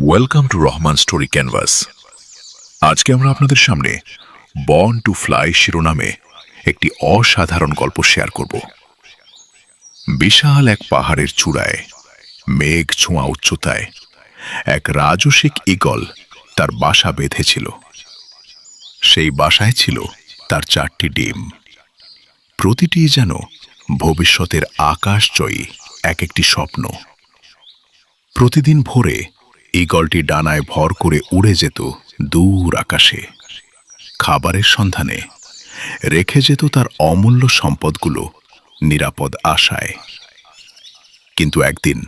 Welcome to Rahman story canvas. আজকে আমরা আপনাদের সামনে বর্ন টু ফ্লাই শিরোনামে একটি অসাধারণ গল্প শেয়ার করব। বিশাল এক পাহাড়ের চূড়ায়, মেঘ ছোঁয়া উচ্চতায় এক রাজসিক ঈগল তার বাসা বেঁধেছিল। সেই বাসায় ছিল তার 4টি ডিম। প্রতিটি যেন ভবিষ্যতের আকাশজয়ী এক একটি স্বপ্ন। প্রতিদিন ভোরে ঈগলটি ডানায় ভর করে উড়ে যেত দূর আকাশে, খাবারের সন্ধানে রেখে যেত তার অমূল্য সম্পদগুলো নিরাপদ আশায়। কিন্তু একদিন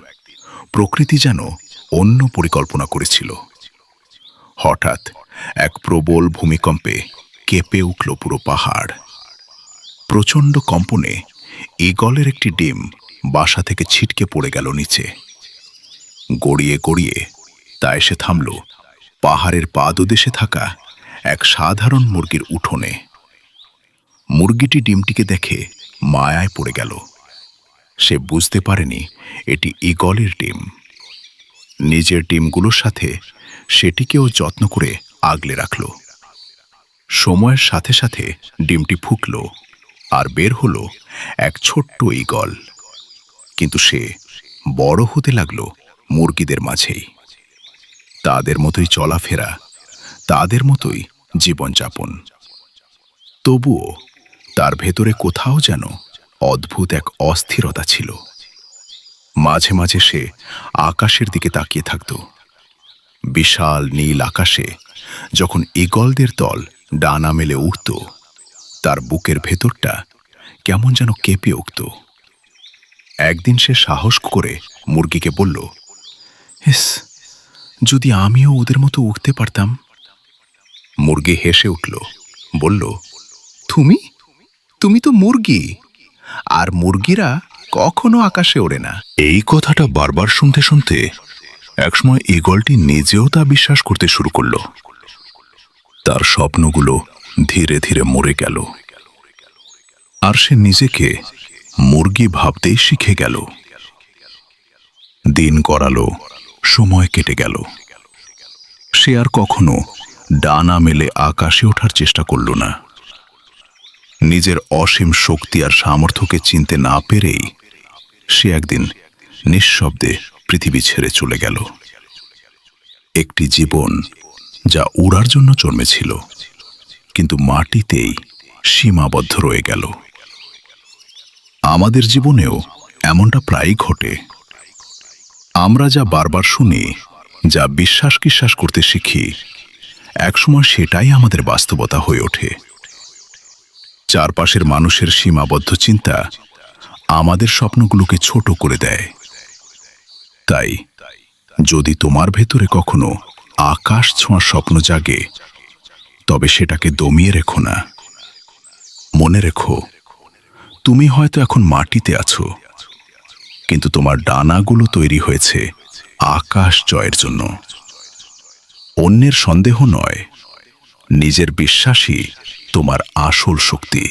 প্রকৃতি যেন অন্য পরিকল্পনা করেছিল। হঠাৎ এক প্রবল ভূমিকম্পে কেঁপে উঠল পুরো পাহাড়। প্রচণ্ড কম্পনে ঈগলের একটি ডিম বাসা থেকে ছিটকে পড়ে গেল নিচে। গড়িয়ে গড়িয়ে তা এসে থামল পাহাড়ের পাদদেশে থাকা এক সাধারণ মুরগির উঠোনে। মুরগিটি ডিমটিকে দেখে মায়ায় পড়ে গেল। সে বুঝতে পারেনি এটি ঈগলের ডিম। নিজের ডিমগুলোর সাথে সেটিকেও যত্ন করে আগলে রাখল। সময়ের সাথে সাথে ডিমটি ফুটল আর বের হলো এক ছোট্ট ঈগল। কিন্তু সে বড় হতে লাগলো মুরগিদের মাঝেই। তাদের মতোই চলাফেরা, তাদের মতোই জীবনযাপন। তবুও তার ভেতরে কোথাও যেন অদ্ভুত এক অস্থিরতা ছিল। মাঝে মাঝে সে আকাশের দিকে তাকিয়ে থাকত। বিশাল নীল আকাশে যখন ঈগলদের দল ডানা মেলে উঠত, তার বুকের ভেতরটা কেমন যেন কেঁপে উঠত। একদিন সে সাহস করে মুরগিকে বলল, "ইস, যদি আমিও ওদের মতো উঠতে পারতাম।" মুরগি হেসে উঠল, বলল, তুমি তুমি তো মুরগি, আর মুরগিরা কখনো আকাশে ওড়ে না।" এই কথাটা বারবার শুনতে শুনতে একসময় ঈগলটি নিজেও তা বিশ্বাস করতে শুরু করল। তার স্বপ্নগুলো ধীরে ধীরে মরে গেল, আর সে নিজেকে মুরগি ভাবতেই শিখে গেল। দিন গড়ালো, সময় কেটে গেল। সে আর কখনো ডানা মেলে আকাশে ওঠার চেষ্টা করল না। নিজের অসীম শক্তি আর সামর্থ্যকে চিনতে না পেরেই সে একদিন নিঃশব্দে পৃথিবী ছেড়ে চলে গেল। একটি জীবন যা উড়ার জন্য জন্মেছিল, কিন্তু মাটিতেই সীমাবদ্ধ রয়ে গেল। আমাদের জীবনেও এমনটা প্রায়ই ঘটে। আমরা যা বারবার শুনি, যা বিশ্বাস করতে শিখি, একসময় সেটাই আমাদের বাস্তবতা হয়ে ওঠে। চারপাশের মানুষের সীমাবদ্ধ চিন্তা আমাদের স্বপ্নগুলোকে ছোট করে দেয়। তাই যদি তোমার ভেতরে কখনো আকাশ ছোঁয়ার স্বপ্ন জাগে, তবে সেটাকে দমিয়ে রেখো না। মনে রেখো, তুমি হয়তো এখন মাটিতে আছো, কিন্তু তোমার ডানাগুলো তৈরি হয়েছে আকাশ জয়ের জন্য। অন্যের সন্দেহ নয়, নিজের বিশ্বাসই তোমার আসল শক্তি।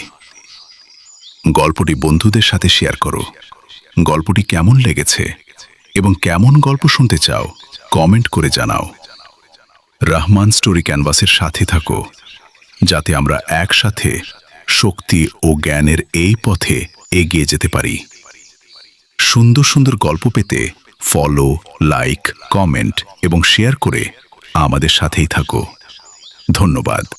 গল্পটি বন্ধুদের সাথে শেয়ার করো। গল্পটি কেমন লেগেছে এবং কেমন গল্প শুনতে চাও কমেন্ট করে জানাও। রহমান স্টোরি ক্যানভাসের সাথে থাকো, যাতে আমরা একসাথে শক্তি ও জ্ঞানের এই পথে এগিয়ে যেতে পারি। সুন্দর সুন্দর গল্প পেতে ফলো, লাইক, কমেন্ট এবং শেয়ার করে আমাদের সাথেই থাকো। ধন্যবাদ।